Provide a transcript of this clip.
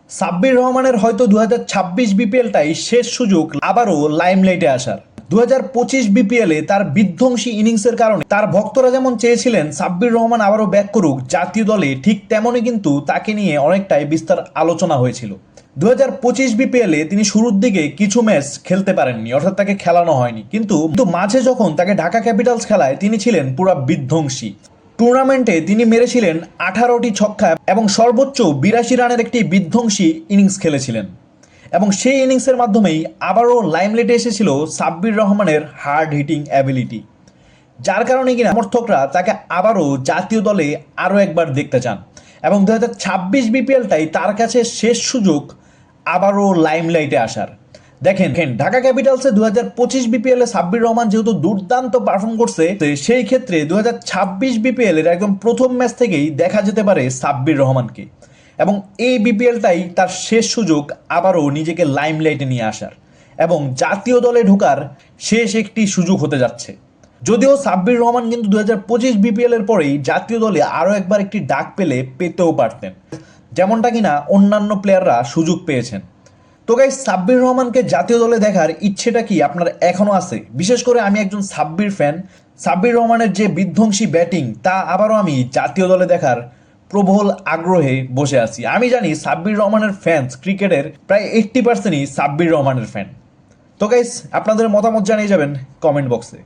সাব্বির রহমানের হয়তো 2026 বিপিএলটাই শেষ সুযোগ আবারও লাইমলাইটে আসার। 2025 বিপিএলে তার বিধ্বংসী ইনিংসের কারণে তার ভক্তরা যেমন চেয়েছিলেন সাব্বির রহমান আবারও ব্যাক করুক জাতীয় দলে, ঠিক তেমনই কিন্তু তাকে নিয়ে অনেকটাই বিস্তার আলোচনা হয়েছিল। 2025 বিপিএলে তিনি শুরুর দিকে কিছু ম্যাচ খেলতে পারেননি, অর্থাৎ তাকে খেলানো হয়নি, কিন্তু মাঝে যখন তাকে ঢাকা ক্যাপিটালস খেলায় তিনি ছিলেন পুরা বিধ্বংসী। টুর্নামেন্টে তিনি মেরেছিলেন 18টি ছক্কা এবং সর্বোচ্চ 82 রানের একটি বিধ্বংসী ইনিংস খেলেছিলেন, এবং সেই ইনিংসের মাধ্যমেই আবারও লাইমলাইটে এসেছিল সাব্বির রহমানের হার্ড হিটিং অ্যাবিলিটি, যার কারণে কিনা সমর্থকরা তাকে আবারও জাতীয় দলে আরও একবার দেখতে চান। এবং 2026 বিপিএলটাই তার কাছে শেষ সুযোগ আবারও লাইমলাইটে আসার। দেখেন ঢাকা ক্যাপিটালসে 2025 বিপিএল এ সাব্বির রহমান যেহেতু দুর্দান্ত পারফর্ম করছে, সেই ক্ষেত্রে 2026 বিপিএল এর একদম প্রথম ম্যাচ থেকেই দেখা যেতে পারে সাব্বির রহমানকে, এবং এই বিপিএলটাই তার শেষ সুযোগ আবারও নিজেকে লাইমলাইটে নিয়ে আসার এবং জাতীয় দলে ঢোকার শেষ একটি সুযোগ হতে যাচ্ছে। যদিও সাব্বির রহমান কিন্তু 2025 বিপিএল এর পরেই জাতীয় দলে আরও একবার একটি ডাক পেতেও পারতেন, যেমনটা কিনা অন্যান্য প্লেয়াররা সুযোগ পেয়েছেন। তো গাইস, সাব্বির রহমানকে জাতীয় দলে দেখার ইচ্ছেটা কি আপনার এখনো আছে? বিশেষ করে আমি একজন সাব্বির ফ্যান। সাব্বির রহমানের যে বিধ্বংসী ব্যাটিং তা আবারও আমি জাতীয় দলে দেখার প্রবল আগ্রহে বসে আছি। আমি জানি সাব্বির রহমানের ফ্যান্স ক্রিকেটের প্রায় 80%ই সাব্বির রহমানের ফ্যান। তো গাইস, আপনাদের মতামত জানিয়ে যাবেন কমেন্ট বক্সে।